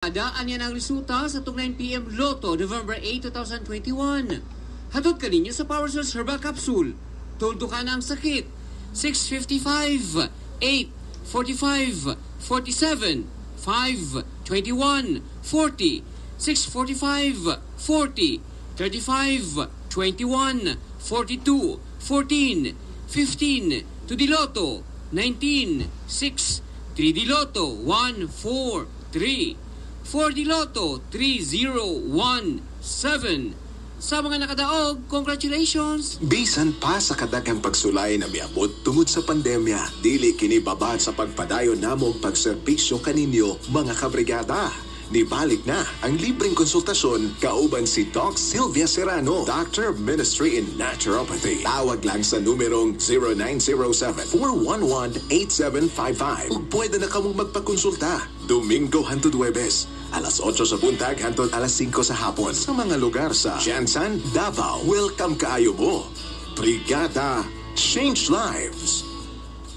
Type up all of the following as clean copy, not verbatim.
Daan yan ang resulta sa 9 p.m. Lotto, November 8, 2021. Hatod ka ninyo sa Power Cells Herbal Capsule. Tuldo ka na ang sakit. 655, 8, 45, 47, 5, 21, 40, 645, 40, 35, 21, 42, 14, 15, to the Lotto, 19, 6, 3 di Lotto, 1, 4, 3, 4 di Lotto, 3017. Sa mga nakadaog, congratulations! Bisan pa sa kadagang pagsulay na miabot tungod sa pandemya, dili kini babad sa pagpadayon namong pagserbisyo kaninyo, mga kabrigada. Nibalik na ang libreng konsultasyon kauban si Doc Sylvia Serrano, Doctor of Ministry in Naturopathy. Tawag lang sa numerong 0907-411-8755 ug pwede na kamong magpakonsulta Domingo hangtod Huwebes, alas 8 sa buntag hangtod alas 5 sa hapon sa mga lugar sa Jansan, Davao. Welcome kaayo mo. Brigada, change lives.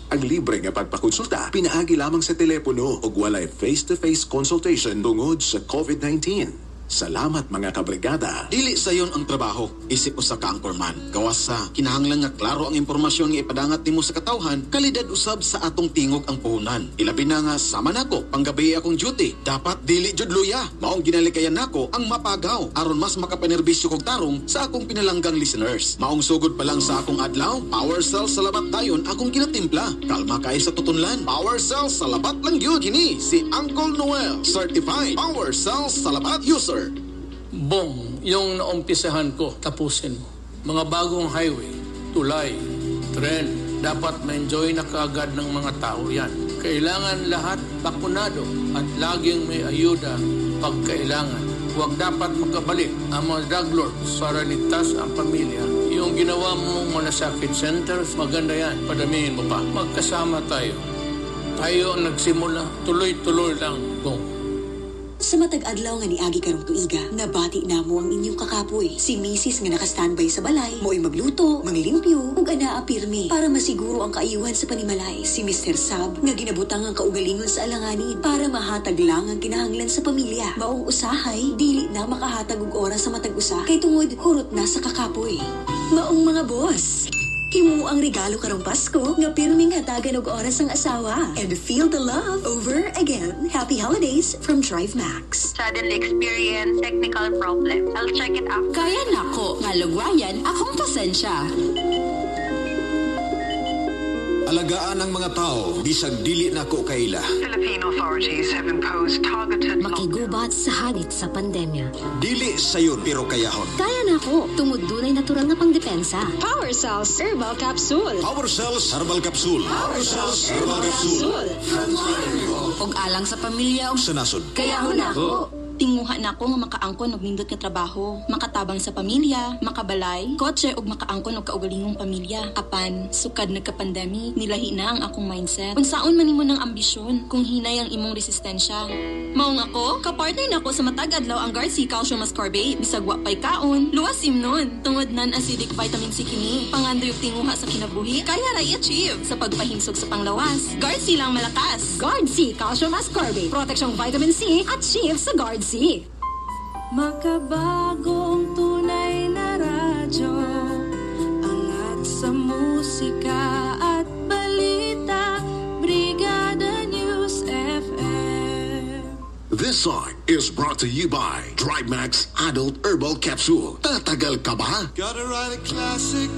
Ang libre nga pagpakonsulta pinaagi lamang sa telepono ug walay face-to-face consultation tungod sa COVID-19. Salamat mga kabrigada. Dili sayon ang trabaho, isip usa ka anchorman. Gawas sa kinahanglan nga klaro ang impormasyon nga ipadangat nimo sa katawhan, kalidad usab sa atong tingog ang puhunan. Ilabi na nga sama nako panggabi akong duty. Dapat dili jud luya. Maong ginalikayan nako ang mapagaw aron mas makapanerbisyo kog tarong sa akong pinalanggang listeners. Maong sugod pa lang sa akong adlaw, Power Cells Salabat dayon akong ginatimpla. Kalma kay sa tutunlan. Power Cells Salabat lang gyud kini si Uncle Noel, certified Power Cells Salabat user. Bong, yung naumpisahan ko, tapusin mo. Mga bagong highway, tulay, tren, dapat ma-enjoy na kaagad ng mga tao yan. Kailangan lahat bakunado at laging may ayuda pag kailangan. Huwag dapat magkabalik ang mga drug lords para ligtas ang pamilya. Yung ginawa mong malasakit centers, maganda yan. Padamihin mo pa. Magkasama tayo. Tayo ang nagsimula, tuloy-tuloy lang, Bong. Sa matag adlaw nga niagi karong tuiga, nabati namo ang inyong kakapoy. Si Mrs. nga naka-standby sa balay, mo'y magluto, manglimpyo, ug anaa pirmi para masiguro ang kaayuhan sa panimalay. Si Mr. Sab nga ginabutang ang kaugalingon sa alanganin para mahatag lang ang kinahanglan sa pamilya. Maong usahay, dili na makahatag og oras sa matag usa kay tungod hurot na sa kakapoy. Maong mga boss, himo ang regalo karong Pasko nga pirming hatagan og oras ang asawa and feel the love over again. Happy holidays from Drive Max. Suddenly experience technical problem. I'll check it after. Kaya nako, nga lugwayan akong pasensya. Alagaan ang mga tao, bisag dili nako kaila. Philippine authorities have imposed targeted Makigubat sa hagit sa pandemya. Dili sayon pero kayahon. Kaya nako, tungod dunay natural na pangdepensa. Power Cells Herbal Capsule. Power Cells Herbal Capsule. Power Cells Herbal Capsule. Og alang sa pamilya og Sa nasod. kaya nako. Tinguha na ako nga makaangkon og nindot nga trabaho, makatabang sa pamilya, makabalay, kotse og makaangkon og kaugalingong pamilya. Apan, sukad nagka-pandemic, nilahi na ang akong mindset. Unsaon man nimo ng ambisyon kung hinay ang imong resistensya? Maong ako, kapartner na ako sa matag adlaw ang Guard-C Calcium Ascorbate, bisag wa pay kaon, luwas imnon. Tungod non-acidic vitamin C kini, pangandoy og tinguha sa kinabuhi, kaya ra i-achieve sa pagpahimsog sa panglawas. Guard-C lang malakas. Guard-C Calcium Ascorbate. Proteksyong vitamin C, achieve sa Guard-C. Makabagong tunay na radyo, angat sa musika at balita, Brigada News FM. This song is brought to you by Drive Max Adult Herbal Capsule. Tatagal ka ba? Gotta write a classic